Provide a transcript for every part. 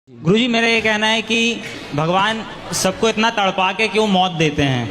गुरुजी, मेरा ये कहना है कि भगवान सबको इतना तड़पा के क्यों मौत देते हैं।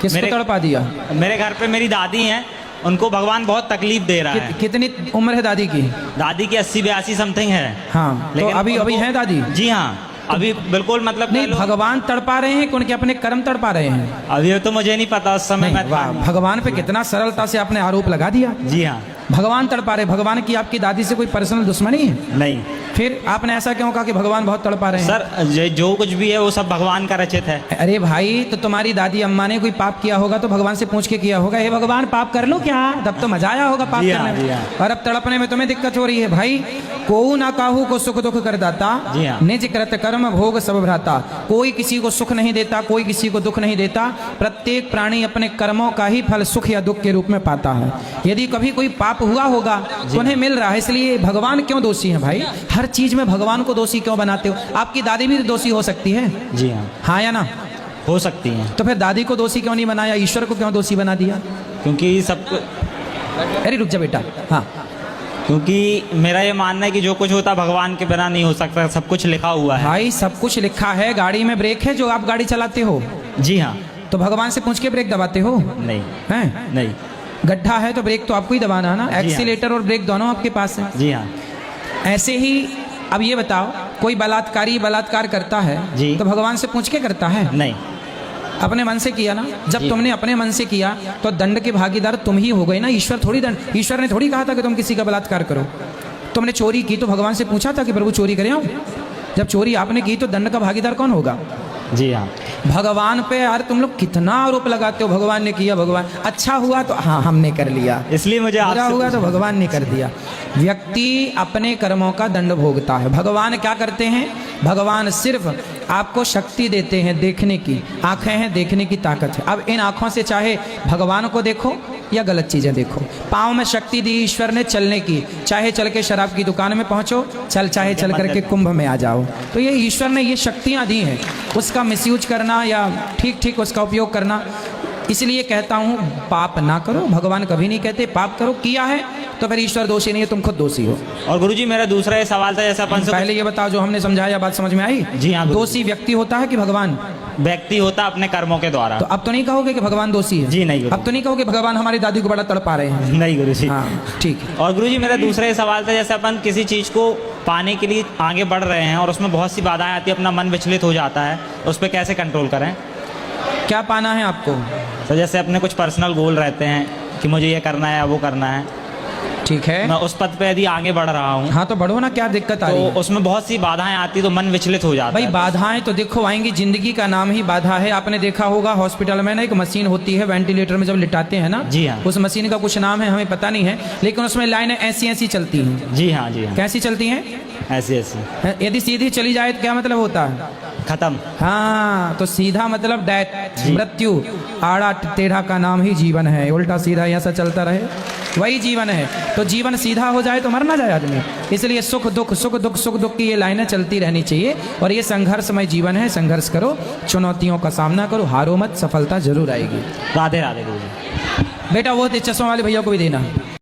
किसको तड़पा दिया? मेरे घर पे मेरी दादी हैं, उनको भगवान बहुत तकलीफ दे रहा है। कितनी उम्र है दादी की? दादी की 80-82 समथिंग है। हाँ, लेकिन तो अभी है दादी? जी हाँ, अभी बिल्कुल मतलब नहीं, भगवान तड़पा रहे हैं कि उनके अपने कर्म तड़पा रहे हैं? अभी तो मुझे नहीं पता उस समय में। भगवान पे कितना सरलता से आपने आरोप लगा दिया। जी हाँ, भगवान तड़पा रहे। भगवान की आपकी दादी से कोई पर्सनल दुश्मनी है? नहीं। फिर आपने ऐसा क्यों कहा कि भगवान बहुत तड़पा रहे हैं? सर, जो कुछ भी है वो सब भगवान का रचित है। अरे भाई, तो तुम्हारी दादी अम्मा ने कोई पाप किया होगा तो भगवान से पूछ के किया होगा, हे भगवान पाप कर लो क्या? तब तो मजा आया होगा पाप करने में। और अब तड़पने में तुम्हें दिक्कत हो रही है। भाई, को ना काहू को सुख दुख कर दाता, निज कृत कर्म भोग सब भ्राता। कोई किसी को सुख नहीं देता, कोई किसी को दुख नहीं देता। प्रत्येक प्राणी अपने कर्मों का ही फल सुख या दुख के रूप में पाता है। यदि कभी कोई पाप हुआ होगा तो उन्हें मिल रहा है, इसलिए भगवान क्यों दोषी है? भाई, हर चीज में भगवान को दोषी क्यों बनाते हो? आपकी दादी भी दोषी हो सकती है। जी हाँ। हाँ या ना? हो सकती है। तो फिर दादी को दोषी क्यों नहीं बनाया? ईश्वर को क्यों दोषी बना दिया? क्योंकि सब। अरे रुक जा बेटा। हाँ, क्योंकि मेरा ये मानना है कि जो कुछ होता भगवान के बिना नहीं हो सकता। सब कुछ लिखा हुआ है। भाई, सब कुछ लिखा है। गाड़ी में ब्रेक है जो आप गाड़ी चलाते हो? जी हाँ। तो भगवान से पूछ के ब्रेक दबाते हो? नहीं है? नहीं। गड्ढा है तो ब्रेक तो आपको ही दबाना है ना। एक्सीलेटर और ब्रेक दोनों आपके पास है। जी हाँ। ऐसे ही अब ये बताओ, कोई बलात्कारी बलात्कार करता है जी, तो भगवान से पूछ के करता है? नहीं। अपने मन से किया ना। जब तुमने अपने मन से किया तो दंड के भागीदार तुम ही हो गए ना। ईश्वर थोड़ी दंड। ईश्वर ने थोड़ी कहा था कि तुम किसी का बलात्कार करो। तुमने चोरी की तो भगवान से पूछा था कि प्रभु चोरी करें आओ? जब चोरी आपने की तो दंड का भागीदार कौन होगा? जी हाँ। भगवान पे यार तुम लोग कितना आरोप लगाते हो। भगवान ने किया, भगवान अच्छा हुआ तो हाँ हमने कर लिया, इसलिए मुझे बुरा हुआ तो भगवान ने कर दिया। व्यक्ति अपने कर्मों का दंड भोगता है। भगवान क्या करते हैं? भगवान सिर्फ आपको शक्ति देते हैं देखने की। आंखें हैं, देखने की ताकत है। अब इन आंखों से चाहे भगवान को देखो या गलत चीजें देखो। पाँव में शक्ति दी ईश्वर ने चलने की, चाहे चल के शराब की दुकान में पहुंचो, चाहे चल करके कुंभ में आ जाओ। तो ये ईश्वर ने ये शक्तियां दी हैं, उसका मिसयूज करना या ठीक उसका उपयोग करना। इसलिए कहता हूँ पाप ना करो। भगवान कभी नहीं कहते पाप करो। किया है तो फिर ईश्वर दोषी नहीं है, तुम खुद दोषी हो। और गुरुजी, मेरा दूसरा ये सवाल था, जैसे अपन से पहले ये बताओ, जो हमने समझाया बात समझ में आई? जी हाँ। दोषी व्यक्ति होता है कि भगवान? व्यक्ति होता अपने कर्मों के द्वारा। तो अब तो नहीं कहोगे कि भगवान दोषी है? जी नहीं। अब तो नहीं कहोगे भगवान हमारी दादी को बड़ा तड़पा रहे हैं? नहीं गुरुजी। हाँ, ठीक है। और गुरुजी, मेरा दूसरा ये सवाल था, जैसे अपन किसी चीज को पाने के लिए आगे बढ़ रहे हैं और उसमें बहुत सी बाधाएं आती है, अपना मन विचलित हो जाता है, उस पर कैसे कंट्रोल करें? क्या पाना है आपको? तो जैसे अपने कुछ पर्सनल गोल रहते हैं कि मुझे ये करना है, वो करना है, ठीक है। मैं उस पद पे यदि आगे बढ़ रहा हूँ। हाँ, तो बढ़ो ना, क्या दिक्कत आ रही है? तो उसमें बहुत सी बाधाएं आती तो मन विचलित हो जाता है। भाई, बाधाएं तो देखो आएंगी, जिंदगी का नाम ही बाधा है। आपने देखा होगा हॉस्पिटल में ना एक मशीन होती है, वेंटिलेटर में जब लिटाते हैं ना। जी हाँ। उस मशीन का कुछ नाम है, हमें पता नहीं है, लेकिन उसमें लाइनें ऐसी चलती हैं। जी हाँ। जी हाँ। कैसी चलती हैं? ऐसी। यदि सीधी चली जाए तो क्या मतलब होता है? खत्म। हाँ, तो सीधा मतलब डेथ, मृत्यु। आड़ा टेढ़ा का नाम ही जीवन है। उल्टा सीधा ऐसा चलता रहे वही जीवन है। तो जीवन सीधा हो जाए तो मर ना जाए आदमी। इसलिए सुख दुख सुख दुख सुख दुख की ये लाइनें चलती रहनी चाहिए। और ये संघर्षमय जीवन है। संघर्ष करो, चुनौतियों का सामना करो, हारो मत, सफलता जरूर आएगी। राधे राधे गुरुजी। बेटा, वो चश्मा वाले भैया को भी देना।